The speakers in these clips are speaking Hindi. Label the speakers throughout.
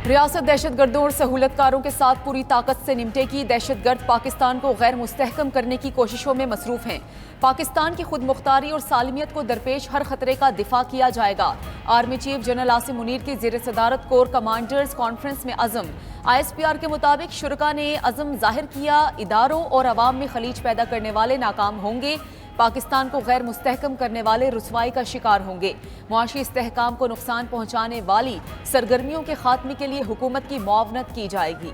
Speaker 1: रियासत दहशतगर्दों और सहूलतकारों के साथ पूरी ताकत से निपटेगी। दहशतगर्द पाकिस्तान को गैर मुस्तहकम करने की कोशिशों में मसरूफ हैं। पाकिस्तान की खुद मुख्तारी और सालमियत को दरपेश हर खतरे का दिफा किया जाएगा। Army chief general Asim Munir की ज़ेर सदारत कोर कमांडर्स कॉन्फ्रेंस में अज़म। ISPR के मुताबिक शुरका ने अज़म जाहिर किया, इदारों और अवाम में खलीज पैदा करने वाले नाकाम होंगे। पाकिस्तान को गैर मुस्तहकम करने वाले रुसवाई का शिकार होंगे। मुआशी इस्तेहकाम को नुकसान पहुंचाने वाली सरगर्मियों के खात्मे के लिए हुकूमत की मुआवनत की जाएगी।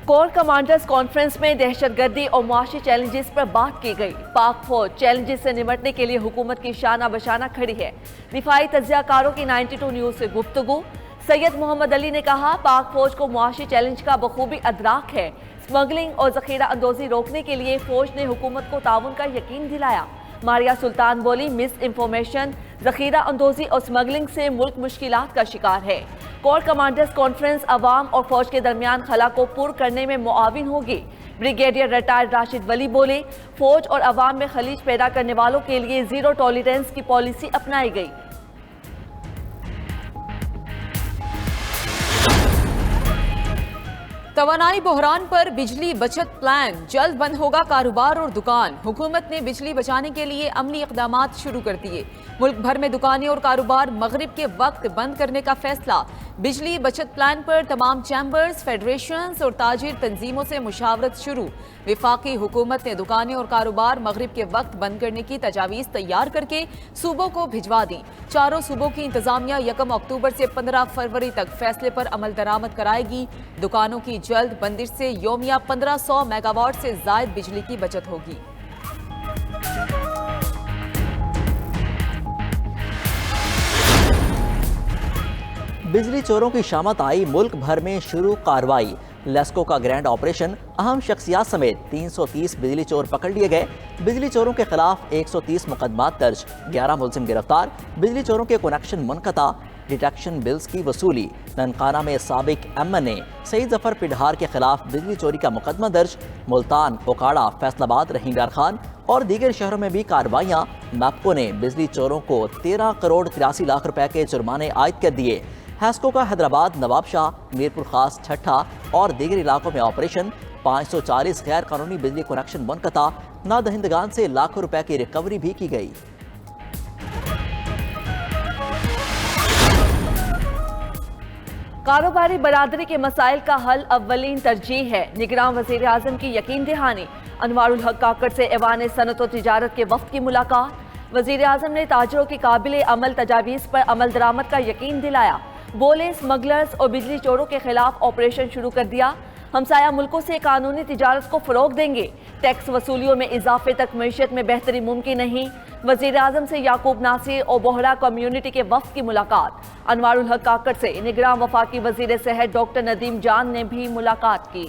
Speaker 2: कोर कमांडर्स कॉन्फ्रेंस में दहशतगर्दी और मुआशी चैलेंजेस पर बात की गई। पाक फौज चैलेंजेस से निपटने के लिए हुकूमत की शाना बशाना खड़ी है। दिफाई तज्जियाकारों की 92 न्यूज़ से गुफ्तगू। सैयद मोहम्मद अली ने कहा, पाक फौज को मुआशी चैलेंज का बखूबी अदराक है। स्मगलिंग और जखीरा अंदोजी रोकने के लिए फौज ने हुकूमत को ताउन का यकीन दिलाया। मारिया सुल्तान बोली, मिस इंफॉर्मेशन, जखीरा अंदोजी और स्मगलिंग से मुल्क मुश्किलात का शिकार है। कोर कमांडर्स कॉन्फ्रेंस अवाम और फौज के दरमियान खला को पुर करने में मुआविन होगी। ब्रिगेडियर रिटायर्ड राशिद वली बोले, फौज और अवाम में खलीज पैदा करने वालों के लिए जीरो टॉलरेंस की पॉलिसी अपनाई गई।
Speaker 1: तवानाई बहरान पर बिजली बचत प्लान, जल्द बंद होगा कारोबार और दुकान। हुकूमत ने बिजली बचाने के लिए अमली इक़दामात शुरू कर दिए। मुल्क भर में दुकानें और कारोबार मगरिब के वक्त बंद करने का फैसला। बिजली बचत प्लान पर तमाम चैम्बर्स, फेडरेशंस और ताजिर तंजीमों से मुशावरत शुरू। विफाकी हुकूमत ने दुकानें और कारोबार मगरिब के वक्त बंद करने की तजावीज़ तैयार करके सूबों को भिजवा दी। चारों सूबों की इंतजामिया 1 अक्टूबर से 15 फरवरी तक फैसले पर अमल दरामद कराएगी। दुकानों की जल्द बंदिश से योमिया 1500 मेगावाट से जायद बिजली की बचत होगी।
Speaker 3: बिजली चोरों की शामत आई, मुल्क भर में शुरू कार्रवाई। लेस्को का ग्रैंड ऑपरेशन, अहम शख्सियात समेत 330 बिजली चोर पकड़ लिए गए। बिजली चोरों के खिलाफ 130 मुकदमात दर्ज, 11 मुलजिम गिरफ्तार। बिजली चोरों के कनेक्शन मुनक़ता, डिटेक्शन बिल्स की वसूली। ननकाना में साबिक MNA सईद जफर पिढार के खिलाफ बिजली चोरी का मुकदमा दर्ज। मुल्तान, ओकाड़ा, फैसलाबाद, रहीमयार खान और दीगर शहरों में भी कार्रवाइयाँ। नापको ने बिजली चोरों को 13 करोड़ 83 लाख रुपए के जुर्माने आयद कर दिए। हैस्को का हैदराबाद, नवाबशाह, मीरपुर खास, छठा और दीगर इलाकों में ऑपरेशन। 540 गैर कानूनी बिजली कनेक्शन मुनक़ता, नादहिंदगान से लाखों रुपए की रिकवरी भी की गई।
Speaker 2: कारोबारी बरादरी के मसाइल का हल अव्वलीन तरजीह है। निगरान वज़ीर आज़म की यकीन दहानी। अनवारुल हक काकड़ से ऐवान सनत और तिजारत के वफ्द की मुलाकात। वज़ीर आज़म ने ताजरों की काबिल अमल तजावीज़ पर अमल दरामद का यकीन दिलाया। बोले, स्मगलर्स और बिजली चोरों के खिलाफ ऑपरेशन शुरू कर दिया। हमसाया मुल्कों से कानूनी तिजारत को फ़रोग देंगे। टैक्स वसूलियों में इजाफे तक मईशत में बेहतरी मुमकिन नहीं। वज़ीर आज़म से याकूब नासिर और बोहरा कम्यूनिटी के वफ़द की मुलाकात। अनवारुल हक काकड़ से निगरान वफाकी वज़ीर सेहत डॉक्टर नदीम जान ने भी मुलाकात की।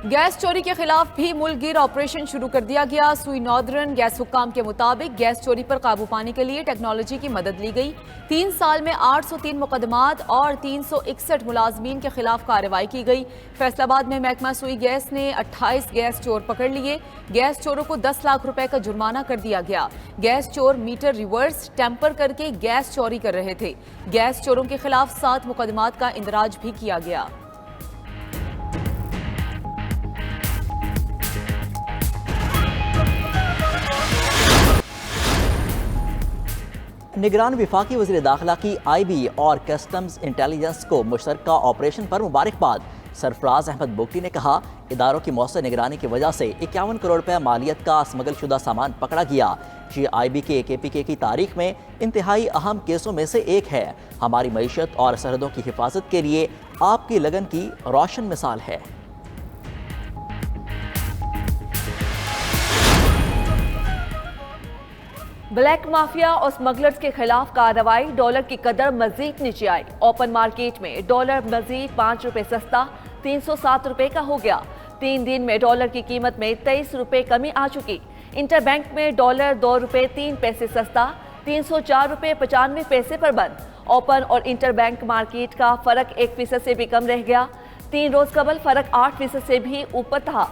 Speaker 1: गैस चोरी के खिलाफ भी मुल्कगीर ऑपरेशन शुरू कर दिया गया। सुई नॉर्दर्न गैस हुक्काम के मुताबिक गैस चोरी पर काबू पाने के लिए टेक्नोलॉजी की मदद ली गई। 3 साल में 803 मुकदमात और 361 मुलाजमीन के खिलाफ कार्रवाई की गई। फैसलाबाद में महकमा सुई गैस ने 28 गैस चोर पकड़ लिए। गैस चोरों को 10 लाख रुपए का जुर्माना कर दिया गया। गैस चोर मीटर रिवर्स टेम्पर करके गैस चोरी कर रहे थे। गैस चोरों के खिलाफ 7 मुकदमात का इंदराज भी किया गया।
Speaker 3: निगरान विफाकी वज़ीर दाखिला की IB और कस्टम्स इंटेलिजेंस को मुश्तरका ऑपरेशन पर मुबारकबाद। सरफराज अहमद बुगटी ने कहा, इदारों की मौसर निगरानी की वजह से 51 करोड़ रुपए मालियत का स्मगल शुदा सामान पकड़ा गया। ये IB के KPK की तारीख में इंतहाई अहम केसों में से एक है। हमारी मईशत और सरहदों की हिफाजत के लिए आपकी लगन की रोशन मिसाल है।
Speaker 2: ब्लैक माफिया और स्मगलर्स के खिलाफ कार्रवाई। डॉलर की कदर मजीद नीचे आई। ओपन मार्केट में डॉलर मजीद 5 रुपए सस्ता 307 रुपए का हो गया। 3 दिन में डॉलर की कीमत में 23 रुपए कमी आ चुकी। इंटरबैंक में डॉलर 2 रुपए 3 पैसे सस्ता 304 रुपए 95 पैसे पर बंद। ओपन और इंटरबैंक मार्केट का फर्क 1% से भी कम रह गया। 3 रोज कबल फर्क 8% से भी ऊपर था।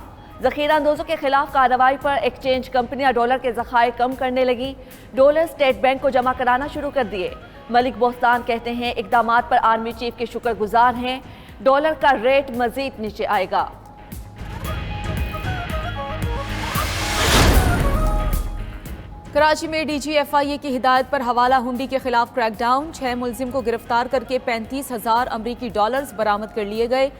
Speaker 2: जखीरा अंदोजों के खिलाफ कार्रवाई पर एक्सचेंज कंपनियां डॉलर के ज़खायर कम करने लगी। डॉलर स्टेट बैंक को जमा कराना शुरू कर दिए। मलिक बोस्तान कहते हैं इकदामात पर आर्मी चीफ के शुक्रगुजार हैं। डॉलर का रेट मजीद नीचे आएगा।
Speaker 1: कराची में DGFIA की हिदायत पर हवाला हुंडी के खिलाफ क्रैकडाउन। 6 मुलजिम को गिरफ्तार करके 35,000 अमरीकी डॉलर्स बरामद कर लिए गए।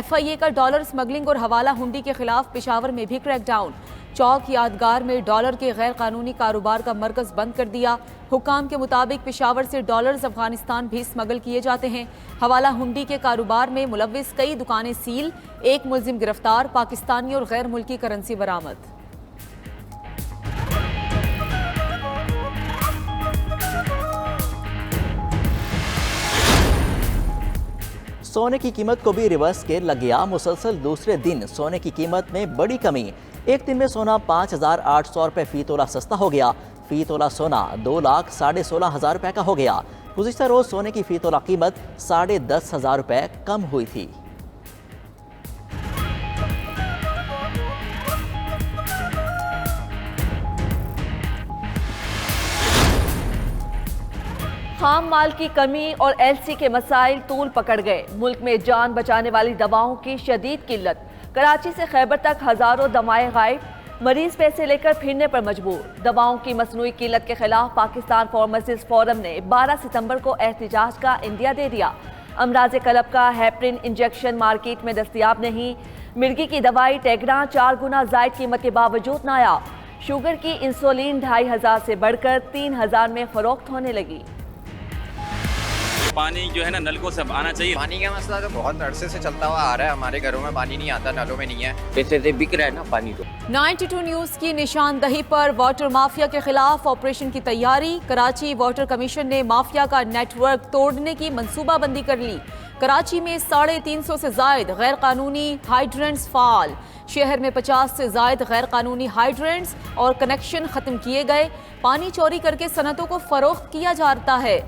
Speaker 1: FIA का डॉलर स्मगलिंग और हवाला हुंडी के खिलाफ पेशावर में भी क्रैकडाउन। चौक यादगार में डॉलर के गैर कानूनी कारोबार का मरकज बंद कर दिया। हुकाम के मुताबिक पेशावर से डॉलर्स अफगानिस्तान भी स्मगल किए जाते हैं। हवाला हुंडी के कारोबार में मुलविस कई दुकानें सील, 1 मुलजिम गिरफ्तार, पाकिस्तानी और गैर मुल्की करेंसी बरामद।
Speaker 3: सोने की कीमत को भी रिवर्स गेयर लग गया। मुसलसल दूसरे दिन सोने की कीमत में बड़ी कमी। एक दिन में सोना 5,800 रुपये फी तोला सस्ता हो गया। फी तोला सोना 2,16,500 रुपये का हो गया। गुज़िश्ता रोज सोने की फी तोला कीमत 10,500 रुपये कम हुई थी।
Speaker 2: खाम माल की कमी और LC के मसाइल तूल पकड़ गए। मुल्क में जान बचाने वाली दवाओं की शदीद किल्लत। कराची से खैबर तक हजारों दवाएं गायब। मरीज पैसे लेकर फिरने पर मजबूर। दवाओं की मसनूई किल्लत के खिलाफ पाकिस्तान फार्मासिस्ट फोरम ने 12 सितंबर को एहतजाज का इंदिया दे दिया। अमराज कलब का हेपरिन इंजेक्शन मार्केट में दस्तयाब नहीं। मिर्गी की दवाई टेगरा 4 गुना जायद कीमत के बावजूद नायाब। शुगर की इंसुलिन 2,500 से बढ़कर 3,000 में फरोख्त होने लगी।
Speaker 4: पानी जो है ना नलकों से आना चाहिए।
Speaker 5: पानी का मसला तो बहुत अरसे से चलता हुआ आ रहा है। हमारे घरों में पानी नहीं आता, नलों में नहीं है।
Speaker 4: पैसे से बिक रहा है ना पानी तो।
Speaker 1: 92 न्यूज़ की निशानदही पर वाटर माफिया के खिलाफ ऑपरेशन की तैयारी। कराची वाटर कमीशन ने माफिया का नेटवर्क तोड़ने की मंसूबाबंदी कर ली। कराची में 350 से जायद गैर कानूनी हाइड्रेंट्स फाल। शहर में 50 से जायद गैर कानूनी हाइड्रेंट्स और कनेक्शन खत्म किए गए। पानी चोरी करके सनतों को फरोख्त किया जाता है।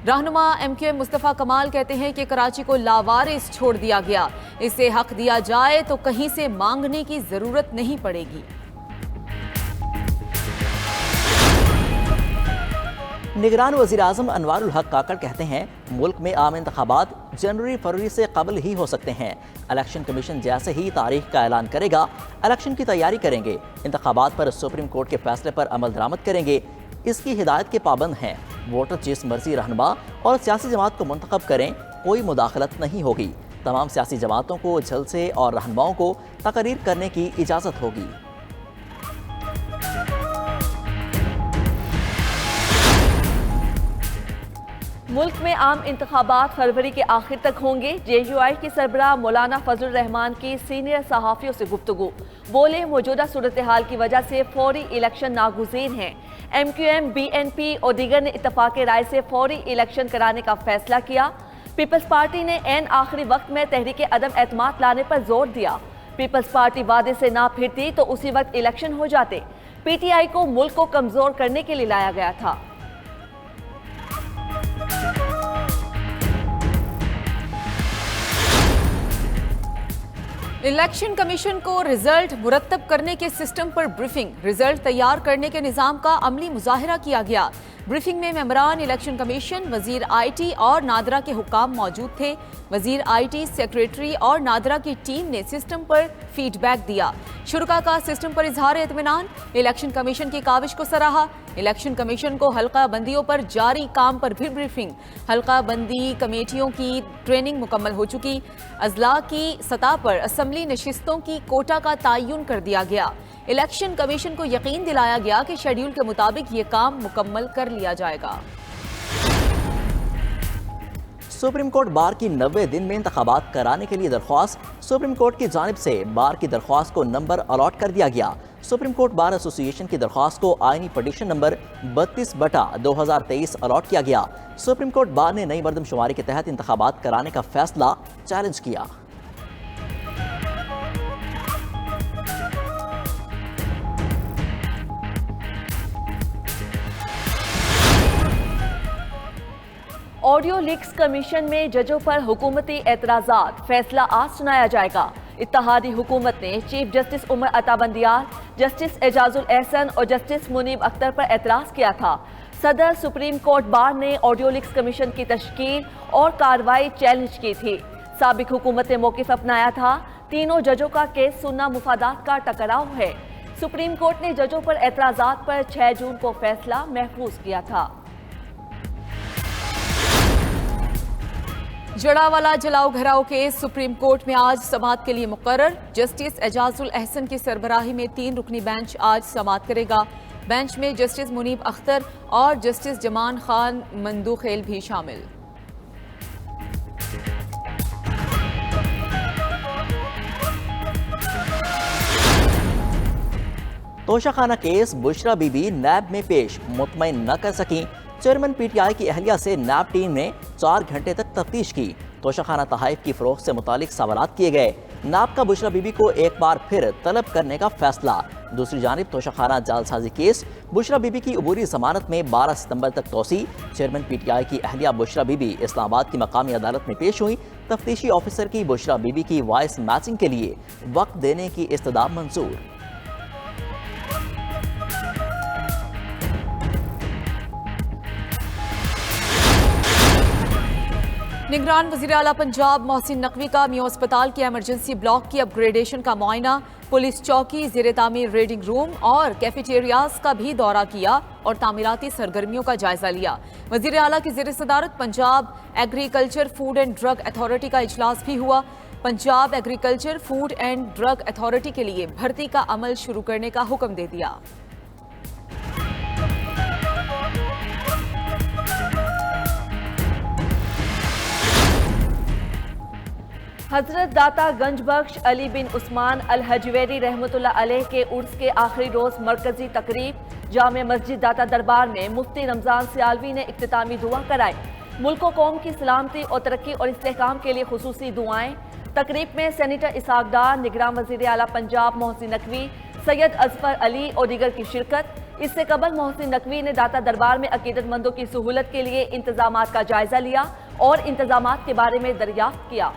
Speaker 1: रहनुमा MQM मुस्तफ़ा कमाल कहते हैं कि कराची को लावारिस छोड़ दिया गया। इसे हक दिया जाए तो कहीं से मांगने की जरूरत नहीं पड़ेगी।
Speaker 3: निगरान वज़ीर आज़म अनवारुल हक काकड़ कहते हैं मुल्क में आम इंतखाबात जनवरी-फरवरी से कबल ही हो सकते हैं। इलेक्शन कमीशन जैसे ही तारीख का ऐलान करेगा इलेक्शन की तैयारी करेंगे। इंतखाबात पर सुप्रीम कोर्ट के फैसले पर अमल दरामद करेंगे। इसकी हिदायत के पाबंद हैं। वोटर जिस मर्जी रहनुमा और सियासी जमात को मुंतखब करें, कोई मुदाखलत नहीं होगी। तमाम सियासी जमातों को जलसे और रहनुमाओं को तकरीर करने की इजाज़त होगी।
Speaker 2: मुल्क में आम इंतखाबात फरवरी के आखिर तक होंगे। JUI की सरबराह मौलाना फजल रहमान की सीनियर सहाफ़ियों से गुफ्तगू। बोले मौजूदा सूरत हाल की वजह से फौरी इलेक्शन नागुज़ीर हैं। MQM, BNP और दीगर ने इत्तफाक राय से फौरी इलेक्शन कराने का फैसला किया। पीपल्स पार्टी ने एन आखिरी वक्त में तहरीक अदम एतमाद लाने पर जोर दिया। पीपल्स पार्टी वादे से ना फिरती तो उसी वक्त इलेक्शन हो जाते। PTI को मुल्क को कमजोर करने के लिए लाया गया था।
Speaker 1: इलेक्शन कमीशन को रिजल्ट मुरतब करने के सिस्टम पर ब्रीफिंग। रिजल्ट तैयार करने के निज़ाम का अमली मुजाहिरा किया गया। ब्रीफिंग में मेंबरान इलेक्शन कमीशन, वजीर IT और नादरा के हुकाम मौजूद थे। वजीर IT, सेक्रेटरी और नादरा की टीम ने सिस्टम पर फीडबैक दिया। शुरका का सिस्टम पर इजहार इत्मीनान। इलेक्शन कमीशन की काविश को सराहा। इलेक्शन कमीशन को हल्का बंदियों पर जारी काम पर भी ब्रीफिंग। हल्का बंदी कमेटियों की ट्रेनिंग मुकम्मल हो चुकी। अजला की सतह पर असम्बली नशिस्तों की कोटा का तयन कर दिया गया। इलेक्शन कमीशन को यकीन दिलाया गया कि शेड्यूल के मुताबिक ये काम मुकम्मल कर लिया जाएगा।
Speaker 3: सुप्रीम कोर्ट बार की 90 दिन में इंतखाबात कराने के लिए दरख्वास्त। सुप्रीम कोर्ट की जानिब से बार की दरख्वास्त को नंबर अलॉट कर दिया गया। सुप्रीम कोर्ट बार एसोसिएशन की दरख्वास्त को आईनी पटिशन नंबर 32/2023 अलॉट किया गया। सुप्रीम कोर्ट बार ने नई मर्दमशुमारी के तहत इंतखाबात कराने का फैसला चैलेंज किया।
Speaker 2: ऑडियो लीक्स कमीशन में जजों पर हुकूमती एतराज़ात, फैसला आज सुनाया जाएगा। इत्तेहादी हुकूमत ने chief justice Umar Ata Bandial, justice Ejazul Ehsan और जस्टिस मुनीब अख्तर पर एतराज़ किया था। सदर सुप्रीम कोर्ट बार ने ऑडियो लीक्स कमीशन की तश्कील और कार्रवाई चैलेंज की थी। साबिक हुकूमत ने मौक़िफ़ अपनाया था। तीनों जजों का केस सुनना मुफादात का टकराव है। सुप्रीम कोर्ट ने जजों पर एतराज़ात पर 6 जून को फैसला महफूज किया था।
Speaker 1: जड़ावाला जलाओ घराओ केस सुप्रीम कोर्ट में आज समाअत के लिए मुकर्रर। जस्टिस एजाजुल एहसन की सरबराही में 3 रुकनी बेंच आज समाअत करेगा। बेंच में जस्टिस मुनीब अख्तर और जस्टिस जमान खान मंदूखेल भी शामिल।
Speaker 3: तोशाखाना केस, बुशरा बीबी नैब में पेश, मुतमईन न कर सकी। चेयरमैन पीटीआई की अहलिया से नैब टीम ने 4 घंटे तक तफ्तीश की। तोशाखाना तहाइफ की फरोख्त से मुतालिक सवालात किए गए। नैब का बुशरा बीबी को एक बार फिर तलब करने का फैसला। दूसरी जानिब तोशाखाना जालसाजी केस, बुशरा बीबी की अबूरी जमानत में 12 सितंबर तक तोसी। चेयरमैन पीटीआई की अहलिया बुशरा बीबी इस्लामाबाद की मकामी अदालत में पेश हुई। तफ्तीशी ऑफिसर की बुशरा बीबी की वॉइस मैचिंग के लिए वक्त देने की इस्तदा मंजूर।
Speaker 1: निगरान वज़ीर आला पंजाब मोहसिन नकवी का मियां अस्पताल के एमरजेंसी ब्लॉक की अपग्रेडेशन का मुआयना, पुलिस चौकी, ज़ेर तामीर रीडिंग रूम और कैफेटेरियाज का भी दौरा किया और तामीराती सरगर्मियों का जायजा लिया। वज़ीर आला की ज़ेर सदारत Punjab agriculture food and drug authority का इजलास भी हुआ। Punjab agriculture food and drug authority के लिए भर्ती का अमल शुरू करने का हुक्म दे दिया।
Speaker 2: हजरत दाता गंज बख्श अली बिन उस्मान अल हजवेरी रहमतुल्लाह अलैह के उर्स के आखिरी रोज मरकजी तकरीब जामे मस्जिद दाता दरबार में मुफ्ती रमजान सियालवी ने इख्तितामी दुआ कराई। मुल्क व कौम की सलामती और तरक्की और इस्तेहकाम के लिए खुसूसी दुआएं। तकरीब में सेनेटर इसाक डार, निगरान वज़ीर आला पंजाब मोहसिन नकवी, सैयद अजफर अली और दीगर की शिरकत। इससे कबल मोहसिन नकवी ने दाता दरबार में अकीदतमंदों की सहूलत के लिए इंतजामात का जायजा लिया और इंतजामात के बारे में दरियाफ्त किया।